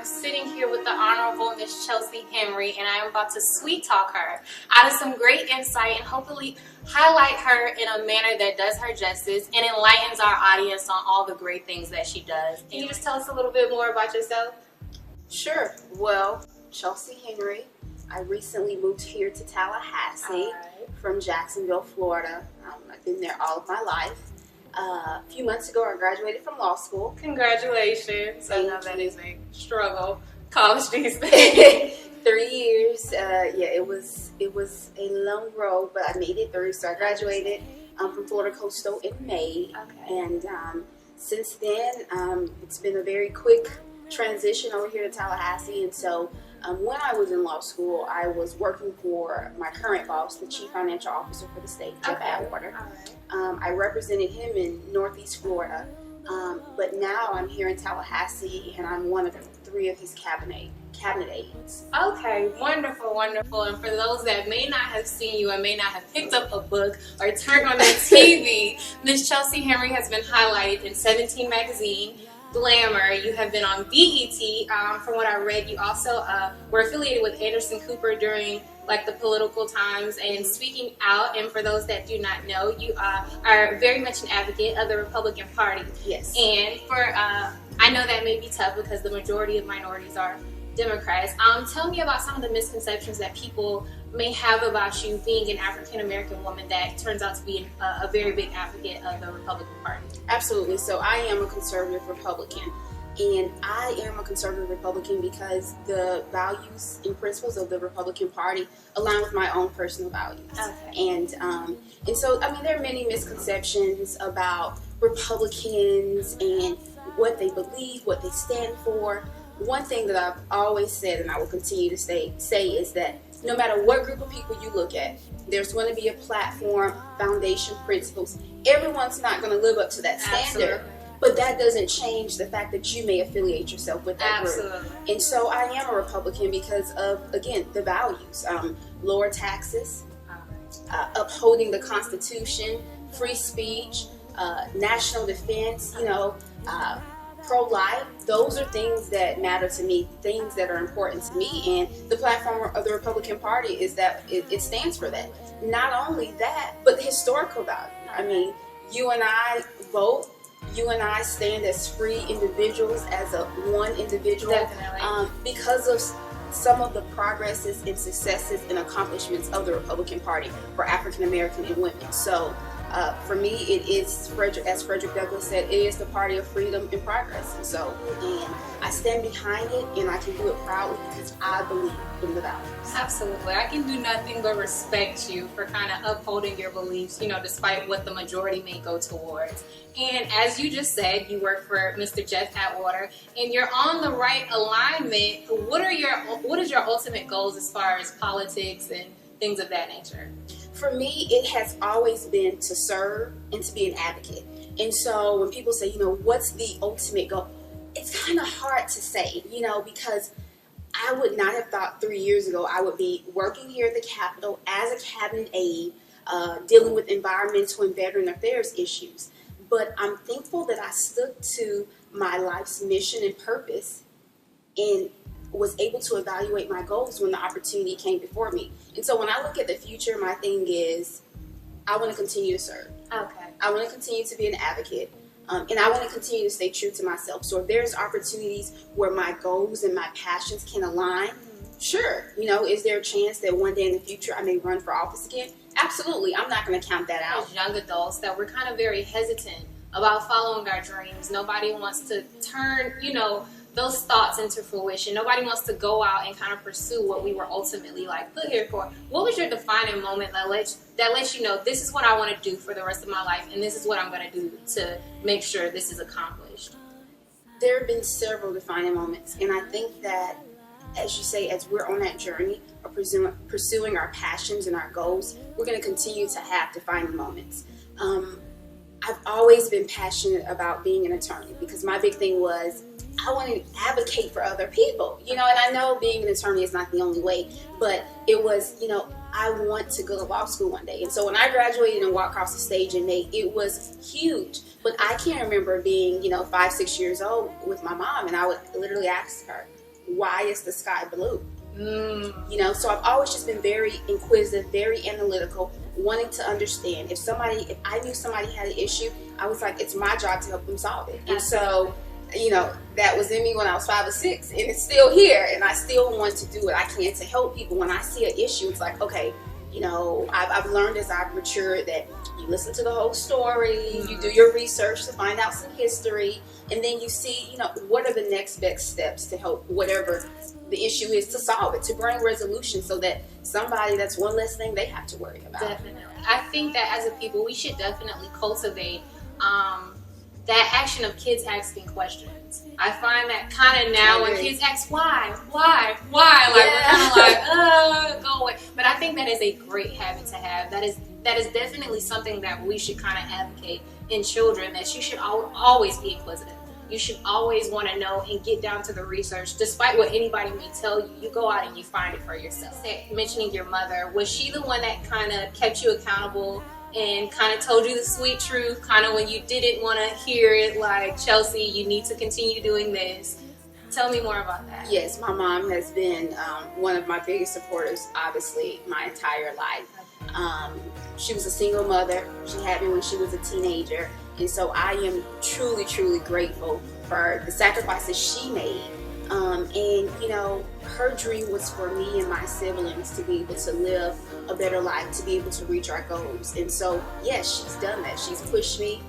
sitting here with the Honorable Miss Chelsi Henry, and I am about to sweet talk her out of some great insight and hopefully highlight her in a manner that does her justice and enlightens our audience on all the great things that she does. Can you just tell us a little bit more about yourself? Sure. Well, Chelsi Henry. I recently moved here to Tallahassee from Jacksonville, Florida. I've been there all of my life. A few months ago, I graduated from law school. Congratulations. I know that is a struggle, college these days. 3 years. It was a long road, but I made it through. So I graduated from Florida Coastal in May. And since then, it's been a very quick transition over here to Tallahassee. And so when I was in law school, I was working for my current boss, the Chief Financial Officer for the state, Jeff Atwater. I represented him in Northeast Florida, but now I'm here in Tallahassee, and I'm one of 3 of his cabinet aides. Okay, wonderful, wonderful. And for those that may not have seen you and may not have picked up a book or turned on their TV, Miss Chelsi Henry has been highlighted in 17 magazine. Glamour, you have been on BET. From what I read, you also were affiliated with Anderson Cooper during like the political times and speaking out. And for those that do not know, you are very much an advocate of the Republican Party. Yes. And for I know that may be tough because the majority of minorities are Democrats. Tell me about some of the misconceptions that people may have about you being an African American woman that turns out to be a very big advocate of the Republican Party. Absolutely. So I am a conservative Republican, and I am a conservative Republican because the values and principles of the Republican Party align with my own personal values. Okay. And so I mean there are many misconceptions about Republicans and what they believe, what they stand for. One thing that I've always said, and I will continue to say is that no matter what group of people you look at, there's going to be a platform, foundation, principles. Everyone's not going to live up to that standard. Absolutely. But that doesn't change the fact that you may affiliate yourself with that Absolutely. group. And so I am a Republican because of, again, the values. Lower taxes, upholding the Constitution, free speech, national defense, pro-life. Those are things that matter to me, things that are important to me. And the platform of the Republican Party is that it stands for that. Not only that, but the historical value. I mean, you and I vote. You and I stand as free individuals, as one individual. Definitely. Because of some of the progresses and successes and accomplishments of the Republican Party for African American and women. So for me, it is, as Frederick Douglass said, it is the party of freedom and progress. And I stand behind it, and I can do it proudly because I believe in the values. Absolutely. I can do nothing but respect you for kind of upholding your beliefs, despite what the majority may go towards. And as you just said, you work for Mr. Jeff Atwater, and you're on the right alignment. What is your ultimate goals as far as politics and things of that nature? For me, it has always been to serve and to be an advocate. And so when people say, what's the ultimate goal? It's kind of hard to say, because I would not have thought 3 years ago I would be working here at the Capitol as a cabinet aide, dealing with environmental and veteran affairs issues. But I'm thankful that I stuck to my life's mission and purpose and was able to evaluate my goals when the opportunity came before me. And so when I look at the future, my thing is I want to continue to serve. Okay. I want to continue to be an advocate. And I want to continue to stay true to myself. So if there's opportunities where my goals and my passions can align, sure. Is there a chance that one day in the future I may run for office again? Absolutely. I'm not going to count that out. As young adults that we're kind of very hesitant about following our dreams. Nobody wants to turn, those thoughts into fruition. Nobody wants to go out and kind of pursue what we were ultimately put here for. What was your defining moment that lets you know this is what I want to do for the rest of my life, and this is what I'm going to do to make sure this is accomplished? There have been several defining moments, and I think that, as you say, as we're on that journey of pursuing our passions and our goals, we're going to continue to have defining moments. I've always been passionate about being an attorney because my big thing was I want to advocate for other people, and I know being an attorney is not the only way, but it was, I want to go to law school one day. And so when I graduated and walked across the stage in May, it was huge. But I can't remember being, 5, 6 years old with my mom, and I would literally ask her, why is the sky blue? Mm. So I've always just been very inquisitive, very analytical, wanting to understand. If I knew somebody had an issue, I was like, it's my job to help them solve it. And so, that was in me when I was 5 or 6, and it's still here, and I still want to do what I can to help people. When I see an issue, it's like, okay, I've learned as I've matured that you listen to the whole story, you do your research to find out some history, and then you see, what are the next best steps to help whatever the issue is, to solve it, to bring resolution, so that somebody, that's one less thing they have to worry about. Definitely. I think that as a people, we should definitely cultivate that action of kids asking questions. I find that kind of now when kids ask why, like we're kind of like, go away. But I think that is a great habit to have. That is definitely something that we should kind of advocate in children, that you should always be inquisitive. You should always want to know and get down to the research. Despite what anybody may tell you, you go out and you find it for yourself. Mentioning your mother, was she the one that kind of kept you accountable and kind of told you the sweet truth, kind of when you didn't want to hear it, like, Chelsea, you need to continue doing this? Tell me more about that. Yes, my mom has been one of my biggest supporters, obviously, my entire life. She was a single mother. She had me when she was a teenager. And so I am truly, truly grateful for the sacrifices she made. And, her dream was for me and my siblings to be able to live a better life, to be able to reach our goals. And so, yes, she's done that. She's pushed me.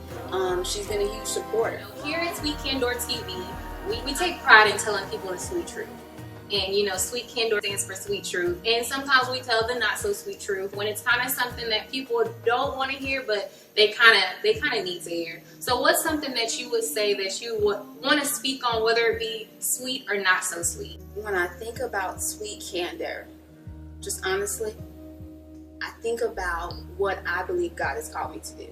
She's been a huge supporter. Here at Sweet Candor TV, we take pride in telling people the sweet truth. And, Sweet Candor stands for sweet truth. And sometimes we tell the not so sweet truth when it's kind of something that people don't want to hear, but they kind of need to hear. So what's something that you would say that you would want to speak on, whether it be sweet or not so sweet? When I think about sweet candor, just honestly, I think about what I believe God has called me to do.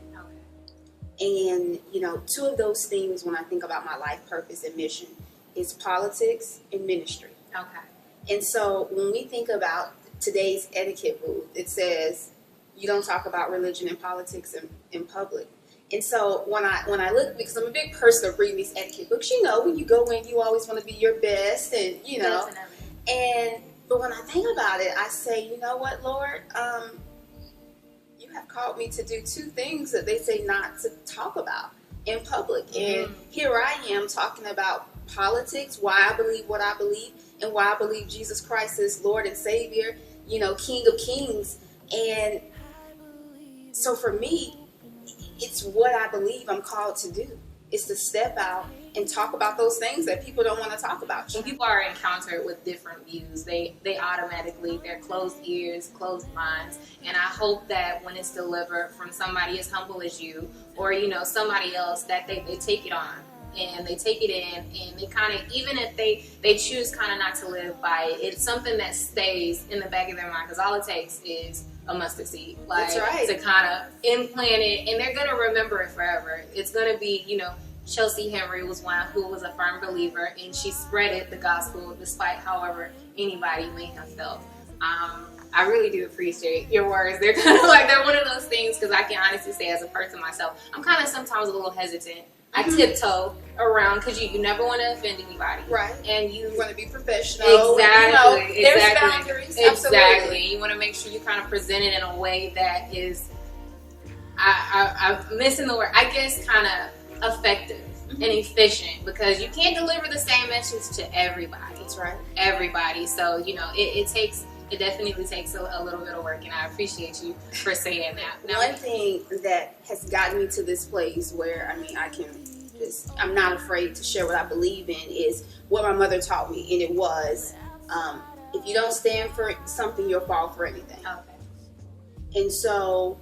Okay. And, two of those things when I think about my life purpose and mission is politics and ministry. Okay. And so when we think about today's etiquette rule, it says you don't talk about religion and politics in public. And so when I look, because I'm a big person of reading these etiquette books, when you go in, you always want to be your best, and but when I think about it, I say, you know what, Lord, you have called me to do two things that they say not to talk about in public. Mm-hmm. And here I am talking about politics, why I believe what I believe, and why I believe Jesus Christ is Lord and Savior, King of Kings. And so for me, it's what I believe I'm called to do. It's to step out and talk about those things that people don't want to talk about. When people are encountered with different views, they automatically, they're closed ears, closed minds. And I hope that when it's delivered from somebody as humble as you, or somebody else, that they take it on. And they take it in, and they kind of, even if they choose kind of not to live by it, it's something that stays in the back of their mind, because all it takes is a mustard seed, That's right. to kind of implant it, and they're going to remember it forever. It's going to be, Chelsi Henry was one who was a firm believer, and she spreaded the gospel despite however anybody may have felt. I really do appreciate your words. They're kind of like, they're one of those things, because I can honestly say as a person myself, I'm kind of sometimes a little hesitant. I tiptoe around, because you never want to offend anybody. Right. And you want to be professional. Exactly. There's boundaries. Exactly. Absolutely. You want to make sure you kind of present it in a way that is, I'm missing the word, I guess, kind of effective and efficient, because you can't deliver the same message to everybody. That's right. Everybody. So, it definitely takes a little bit of work, and I appreciate you for saying that. Now, one thing that has gotten me to this place where, I'm not afraid to share what I believe in, is what my mother taught me, and it was, if you don't stand for something, you'll fall for anything. Okay. And so,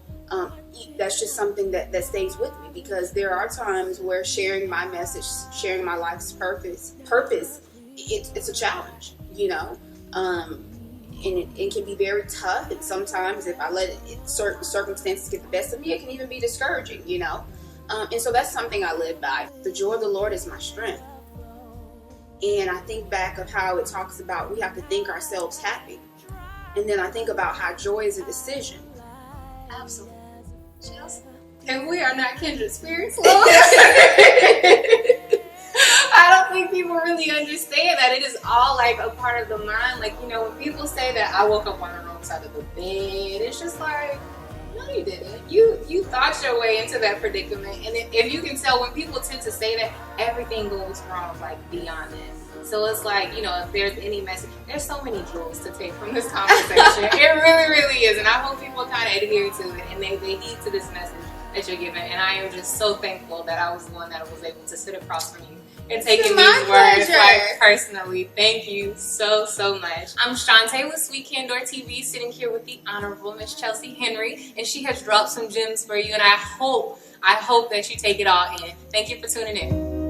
that's just something that stays with me, because there are times where sharing my message, sharing my life's purpose, it's a challenge, and it can be very tough, and sometimes if I let certain circumstances get the best of me, it can even be discouraging, and so that's something I live by. The joy of the Lord is my strength. And I think back of how it talks about we have to think ourselves happy, and then I think about how joy is a decision. Absolutely. Chelsea. And we are not kindred spirits, Lord. I don't think people really understand that it is all like a part of the mind. Like, you know, when people say that I woke up on the wrong side of the bed, it's just like, no, you didn't. You thought your way into that predicament. And if you can tell, when people tend to say that, everything goes wrong, like, beyond that. So it's like, you know, if there's any message, there's so many jewels to take from this conversation. It really, really is. And I hope people kind of adhere to it and they heed to this message that you're giving. And I am just so thankful that I was the one that was able to sit across from you and taking these words like personally. Thank you so, so much. I'm Chauntee with Sweet Candor TV, sitting here with the Honorable Miss Chelsi Henry, and she has dropped some gems for you, and I hope that you take it all in. Thank you for tuning in.